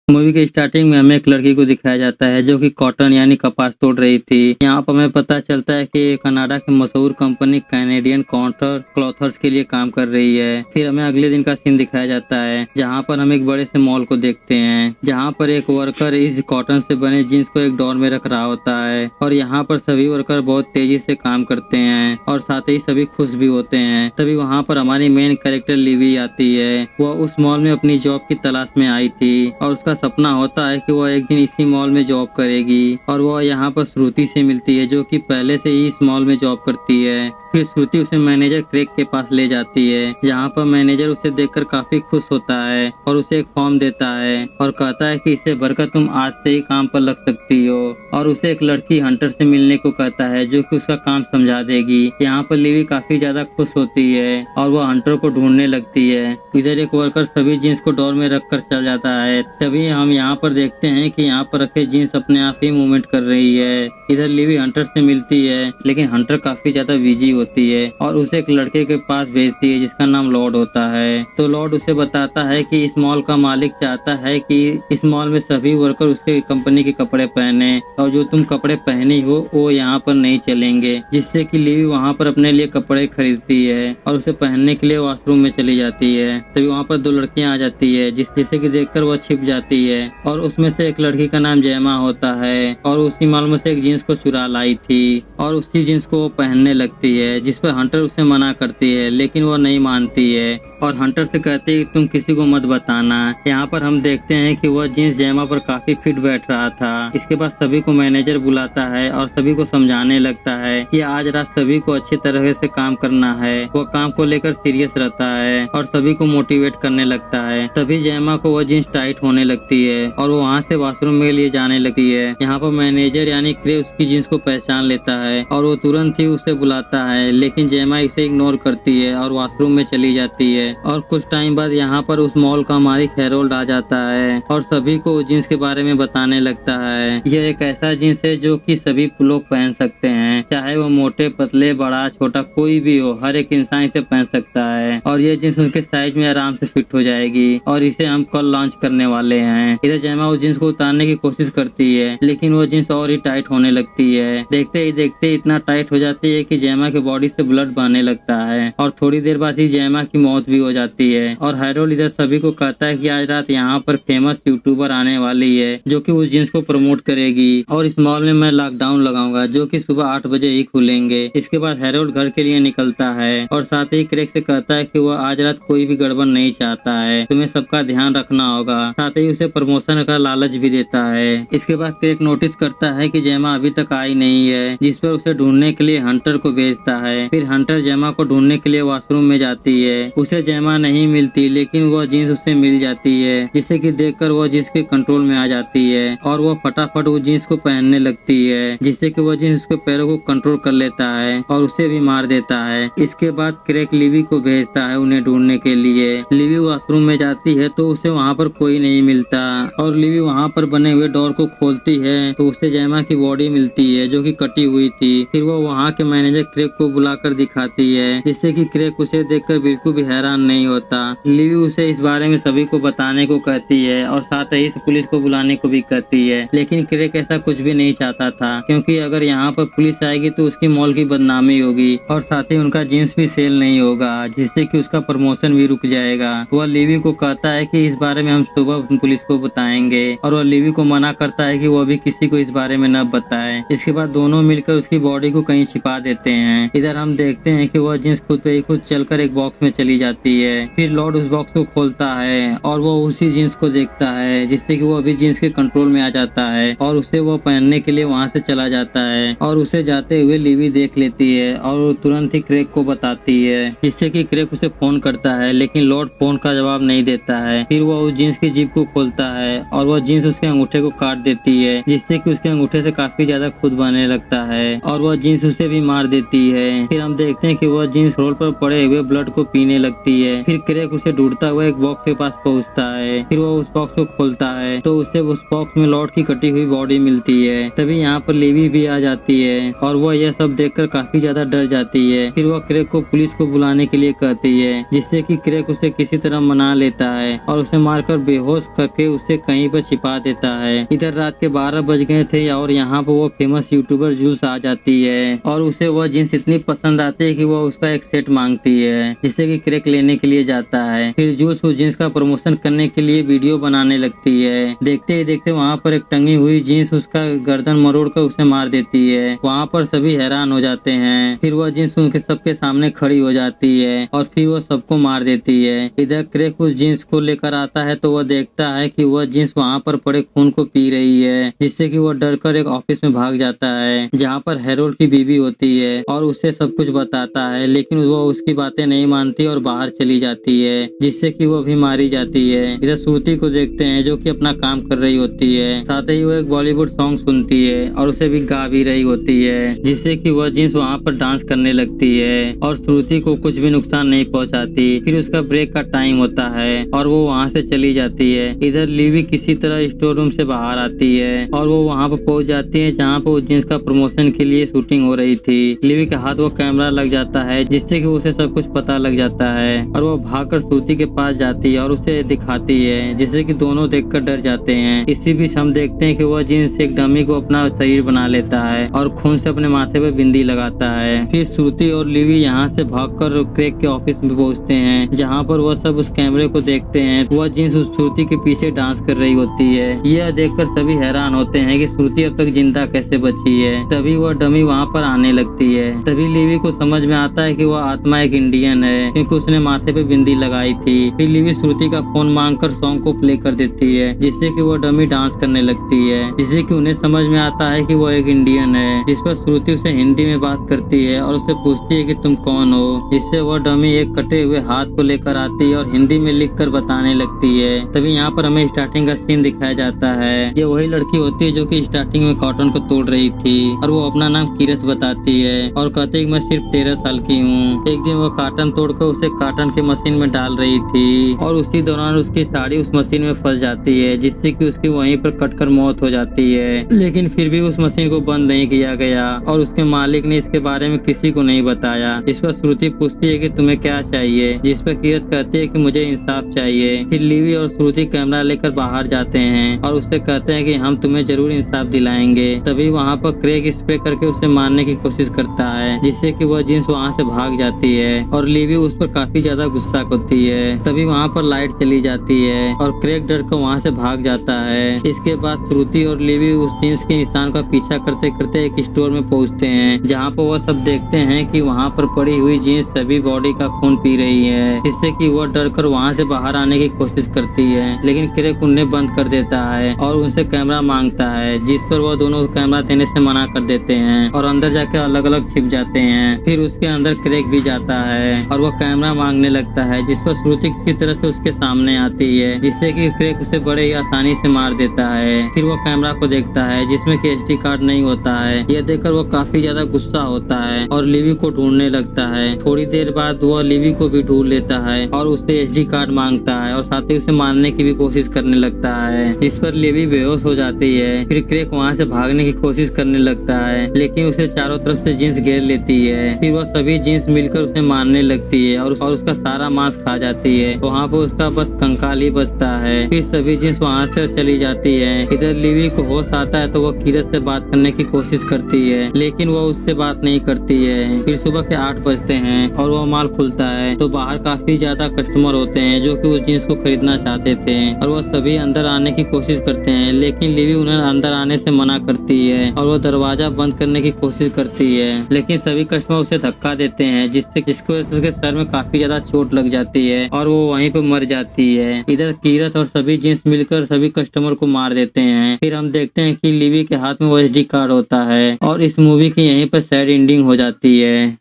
Movie के starting में हमें एक लड़की को दिखाया जाता है जो कि कॉटन यानी कपास तोड़ रही थी। यहाँ पर हमें पता चलता है कि ये कनाडा की मशहूर कंपनी कैनेडियन कॉन्टर क्लॉथर्स के लिए काम कर रही है। फिर हमें अगले दिन का सीन दिखाया जाता है जहाँ पर हम एक बड़े से मॉल को देखते हैं जहाँ पर एक वर्कर इस कॉटन से बने जींस को एक डोर में रख रहा होता है और यहाँ पर सभी वर्कर बहुत तेजी से काम करते हैं और साथ ही सभी खुश भी होते हैं। तभी वहाँ पर हमारी मेन कैरेक्टर लिवी आती है। वह उस मॉल में अपनी जॉब की तलाश में आई थी और उसका सपना होता है कि वह एक दिन इसी मॉल में जॉब करेगी और वह यहाँ पर श्रुति से मिलती है जो कि पहले से ही इस मॉल में जॉब करती है। फिर श्रुति उसे मैनेजर क्रेग के पास ले जाती है जहाँ पर मैनेजर उसे देखकर काफी खुश होता है और उसे एक फॉर्म देता है और कहता है कि इसे भरकर तुम आज से ही काम पर लग सकती हो और उसे एक लड़की हंटर से मिलने को कहता है जो कि उसका काम समझा देगी। यहाँ पर लिवी काफी ज्यादा खुश होती है और वह हंटर को ढूंढने लगती है। इधर एक वर्कर सभी जींस को डोर में रख कर चल जाता है। तभी हम यहाँ पर देखते हैं कि यहाँ पर रखे जींस अपने आप ही मूवमेंट कर रही है। इधर लिवी हंटर से मिलती है लेकिन हंटर काफी ज्यादा बिजी होती है और उसे एक लड़के के पास भेजती है जिसका नाम लॉर्ड होता है। तो लॉर्ड उसे बताता है कि इस मॉल का मालिक चाहता है कि इस मॉल में सभी वर्कर उसके कंपनी के कपड़े पहने और जो तुम कपड़े पहनी हो वो यहाँ पर नहीं चलेंगे। जिससे कि लिवी वहाँ पर अपने लिए कपड़े खरीदती है और उसे पहनने के लिए वॉशरूम में चली जाती है। तभी वहाँ पर दो लड़कियाँ आ जाती है जिसे कि देखकर वह छिप जाती है और उसमें से एक लड़की का नाम जयमा होता है और उसी मॉल में से एक जींस को चुरा लाई थी और उसी जींस को वो पहनने लगती है जिस पर हंटर उसे मना करती है लेकिन वो नहीं मानती है और हंटर से कहती है कि तुम किसी को मत बताना। यहाँ पर हम देखते हैं कि वह जींस जयमा पर काफी फिट बैठ रहा था। इसके बाद सभी को मैनेजर बुलाता है और सभी को समझाने लगता है कि आज रात सभी को अच्छी तरह से काम करना है। वह काम को लेकर सीरियस रहता है और सभी को मोटिवेट करने लगता है। तभी जयमा को वह जींस टाइट होने लगती है और वो वहाँ से वॉशरूम के लिए जाने लगती है। यहाँ पर मैनेजर यानी क्रे उसकी जींस को पहचान लेता है और वो तुरंत ही उसे बुलाता है लेकिन जयमा इसे इग्नोर करती है और वॉशरूम में चली जाती है। और कुछ टाइम बाद यहाँ पर उस मॉल का मालिक हेरोल्ड आ जाता है और सभी को जींस के बारे में बताने लगता है। यह एक ऐसा जींस है जो कि सभी लोग पहन सकते हैं, चाहे वो मोटे पतले बड़ा छोटा कोई भी हो, हर एक इंसान इसे पहन सकता है और ये जींस उनके साइज में आराम से फिट हो जाएगी और इसे हम कल लॉन्च करने वाले हैं। इधर जयमा उस जींस को उतारने की कोशिश करती है लेकिन वो जींस और ही टाइट होने लगती है। देखते ही देखते इतना टाइट हो जाती है कि जयमा के बॉडी से ब्लड बहने लगता है और थोड़ी देर बाद ही जयमा की मौत भी हो जाती है। और हेरोल्ड इधर सभी को कहता है कि आज रात यहाँ पर फेमस यूट्यूबर आने वाली है जो कि उस जींस को प्रमोट करेगी और इस मॉल में मैं लॉकडाउन लगाऊंगा जो कि सुबह 8 बजे ही खुलेंगे। इसके बाद हेरोल्ड घर के लिए निकलता है और साथ ही क्रेग से कहता है कि वह आज रात कोई भी गड़बड़ नहीं चाहता है, तुम्हें सबका ध्यान रखना होगा। साथ ही उसे प्रमोशन का लालच भी देता है। इसके बाद क्रेग नोटिस करता है कि जयमा अभी तक आई नहीं है जिस पर उसे ढूंढने के लिए हंटर को भेजता है। फिर हंटर जयमा को ढूंढने के लिए वॉशरूम में जाती है। उसे जयमा नहीं मिलती लेकिन वह जींस उससे मिल जाती है जिसे कि देखकर वह जींस के कंट्रोल में आ जाती है और वह फटाफट उस जींस को पहनने लगती है जिससे कि वह जींस उसके पैरों को कंट्रोल कर लेता है और उसे भी मार देता है। इसके बाद क्रेग लिवी को भेजता है उन्हें ढूंढने के लिए। लिवी वॉशरूम में जाती है तो उसे वहाँ पर कोई नहीं मिलता और लिवी वहाँ पर बने हुए डोर को खोलती है तो उसे जयमा की बॉडी मिलती है जो कि कटी हुई थी। फिर वो वहाँ के मैनेजर क्रेग को बुलाकर दिखाती है जिससे कि क्रेग उसे देखकर बिल्कुल भी हैरान नहीं होता। लिवी उसे इस बारे में सभी को बताने को कहती है और साथ ही पुलिस को बुलाने को भी कहती है लेकिन क्रेग ऐसा कुछ भी नहीं चाहता था क्योंकि अगर यहाँ पर पुलिस आएगी तो उसकी मॉल की बदनामी होगी और साथ ही उनका जींस भी सेल नहीं होगा जिससे कि उसका प्रमोशन भी रुक जाएगा। वह लिवी को कहता है कि इस बारे में हम सुबह पुलिस को बताएंगे और वह लिवी को मना करता है कि वह भी किसी को इस बारे में न बताए। इसके बाद दोनों मिलकर उसकी बॉडी को कहीं छिपा देते हैं। इधर हम देखते हैं कि वह जींस खुद पे ही खुद चलकर एक बॉक्स में चली जाती है। फिर लॉर्ड उस बॉक्स को खोलता है और वो उसी जींस को देखता है जिससे कि वो अभी जींस के कंट्रोल में आ जाता है और उसे वो पहनने के लिए वहाँ से चला जाता है और उसे जाते हुए लिवी देख लेती है और वो तुरंत ही क्रेग को बताती है जिससे कि क्रेग उसे फोन करता है लेकिन लॉर्ड फोन का जवाब नहीं देता है। फिर वो उस जींस की जिप को खोलता है और वह जींस उसके अंगूठे को काट देती है जिससे कि उसके अंगूठे से काफी ज्यादा खून बहने लगता है और वह जींस उसे भी मार देती है। फिर हम देखते हैं कि वह जींस रोड पर पड़े हुए ब्लड को पीने लगती है। फिर क्रेग उसे ढूंढता हुआ एक बॉक्स के पास पहुंचता है। फिर वो उस बॉक्स को खोलता है तो उसे उस बॉक्स में लॉर्ड की कटी हुई बॉडी मिलती है। तभी यहाँ पर लिवी भी आ जाती है और वह यह सब देखकर काफी ज्यादा डर जाती है। फिर वह क्रेग को पुलिस को बुलाने के लिए कहती है जिससे कि क्रेग उसे किसी तरह मना लेता है और उसे मारकर बेहोश कर के उसे कहीं पर छिपा देता है। इधर रात के 12 बज गए थे और यहाँ पर वो फेमस यूट्यूबर जूल्स आ जाती है और उसे वह जींस इतनी पसंद आती है कि वह उसका एक सेट मांगती है, जिससे कि क्रैक लेने के लिए जाता है। फिर जूल्स उस जींस का प्रमोशन करने के लिए वीडियो बनाने लगती है। देखते ही देखते वहाँ पर एक टंगी हुई जींस उसका गर्दन मरोड़ कर उसे मार देती है। वहाँ पर सभी हैरान हो जाते हैं। फिर वह जींस उनके सबके सामने खड़ी हो जाती है और फिर वह सबको मार देती है। इधर क्रैक उस जींस को लेकर आता है तो वह देखता है कि वह जींस वहाँ पर पड़े खून को पी रही है, जिससे कि वह डरकर एक ऑफिस में भाग जाता है जहाँ पर हैरोल्ड की बीवी होती है और उसे सब कुछ बताता है, लेकिन वह उसकी बातें नहीं मानती और बाहर चली जाती है, जिससे कि वह भी मारी जाती है। इधर श्रुति को देखते हैं जो कि अपना काम कर रही होती है। साथ ही वो एक बॉलीवुड सॉन्ग सुनती है और उसे भी गा भी रही होती है, जिससे कि वह जींस वहाँ पर डांस करने लगती है और श्रुति को कुछ भी नुकसान नहीं पहुँचाती। फिर उसका ब्रेक का टाइम होता है और वो वहाँ से चली जाती है। इधर लिवी किसी तरह स्टोर रूम से बाहर आती है और वो वहाँ पर पहुँच जाती है जहाँ पर उस जींस का प्रमोशन के लिए शूटिंग हो रही थी। लिवी के हाथ वो कैमरा लग जाता है, जिससे कि उसे सब कुछ पता लग जाता है और वो भागकर श्रुति के पास जाती है और उसे दिखाती है, जिससे कि दोनों देखकर डर जाते हैं। इसी बीच हम देखते हैं कि वह जींस एक डमी को अपना शरीर बना लेता है और खून से अपने माथे पर बिंदी लगाता है। फिर श्रुति और लिवी यहाँ से भागकर क्रैक के ऑफिस में पहुँचते हैं, जहाँ पर वह सब उस कैमरे को देखते हैं। वह जींस उस श्रुति के पीछे डांस कर रही होती है। यह देखकर सभी हैरान होते हैं कि श्रुति अब तक जिंदा कैसे बची है। तभी वह डमी वहाँ पर आने लगती है। तभी लिवी को समझ में आता है कि वह आत्मा एक इंडियन है, क्योंकि उसने माथे पे बिंदी लगाई थी। फिर लिवी श्रुति का फोन मांगकर सॉन्ग को प्ले कर देती है, जिससे कि वह डमी डांस करने लगती है, जिससे कि उन्हें समझ में आता है कि वह एक इंडियन है। जिस पर श्रुति उसे हिंदी में बात करती है और उससे पूछती है कि तुम कौन हो। इससे वह डमी एक कटे हुए हाथ को लेकर आती है और हिंदी में लिखकर बताने लगती है। तभी यहाँ पर हमें स्टार्टिंग का सीन दिखाया जाता है। ये वही लड़की होती है जो कि स्टार्टिंग में कॉटन को तोड़ रही थी और वो अपना नाम कीरत बताती है और कहती है कि मैं सिर्फ 13 साल की हूँ। एक दिन वो कॉटन तोड़कर उसे कॉटन के मशीन में डाल रही थी और उसी दौरान उसकी साड़ी उस मशीन में फंस जाती है, जिससे कि उसकी वहीं पर कटकर मौत हो जाती है। लेकिन फिर भी उस मशीन को बंद नहीं किया गया और उसके मालिक ने इसके बारे में किसी को नहीं बताया। इस पर श्रुति पूछती है कि तुम्हें क्या चाहिए, जिस पर कीरत कहती है कि मुझे इंसाफ चाहिए। फिर लिवी और श्रुति कैमरा लेकर बाहर जाते हैं और उससे कहते हैं कि हम तुम्हें जरूर इंसाफ दिलाएंगे। तभी वहाँ पर क्रैक स्प्रे करके उसे मारने की कोशिश करता है, जिससे कि वह जींस वहाँ से भाग जाती है और लिवी उस पर काफी ज्यादा गुस्सा होती है। तभी वहाँ पर लाइट चली जाती है और क्रैक डर कर वहाँ से भाग जाता है। इसके बाद श्रुति और लिवी उस जींस के निशान का पीछा करते करते एक स्टोर में पहुँचते हैं, जहाँ पर वह सब देखते हैं कि वहाँ पर पड़ी हुई जींस सभी बॉडी का खून पी रही है, जिससे कि वह डर कर वहाँ से बाहर आने की कोशिश करती है। लेकिन क्रैक उन्हें बंद कर देता है और उनसे कैमरा मांगता है, जिस पर वह दोनों कैमरा देने से मना कर देते हैं और अंदर जाके अलग अलग छिप जाते हैं। फिर उसके अंदर क्रैक भी जाता है और वह कैमरा मांगने लगता है, जिस पर श्रुति की तरह से उसके सामने आती है, जिससे कि क्रैक उसे बड़े ही आसानी से मार देता है। फिर वह कैमरा को देखता है जिसमें कि SD कार्ड नहीं होता है। यह देखकर वह काफी ज्यादा गुस्सा होता है और लिवी को ढूंढने लगता है। थोड़ी देर बाद वह लिवी को भी ढूंढ लेता है और उससे SD कार्ड मांगता है और साथ ही उसे मारने की भी कोशिश करने लगता है, जिस पर लिवी बेहोश हो जाती है। फिर क्रैक वहाँ से भागने की कोशिश करने लगता है, लेकिन उसे चारों तरफ से जींस घेर लेती है। फिर वह सभी जींस मिलकर उसे मारने लगती है और उसका सारा मांस खा जाती है। वहाँ पर उसका बस कंकाल ही बचता है। फिर सभी जींस वहाँ से चली जाती है। इधर लिवी को होश आता है तो वह कीरत से बात करने की कोशिश करती है, लेकिन वह उससे बात नहीं करती है। फिर सुबह के 8 बजते हैं और वह माल खुलता है तो बाहर काफी ज्यादा कस्टमर होते हैं जो कि उस जींस को खरीदना चाहते थे और वह सभी अंदर आने की कोशिश करते हैं, लेकिन लिवी उन्हें अंदर आने से मना करती है और वह दरवाजा बंद करने की कोशिश करती है। लेकिन सभी कस्टमर उसे धक्का देते हैं, जिसकी वजह से उसके सर में काफी ज्यादा चोट लग जाती है और वो वहीं पे मर जाती है। इधर कीरत और सभी जींस मिलकर सभी कस्टमर को मार देते हैं। फिर हम देखते हैं कि लिवी के हाथ में वो SD कार्ड होता है और इस मूवी की यहीं पर सैड एंडिंग हो जाती है।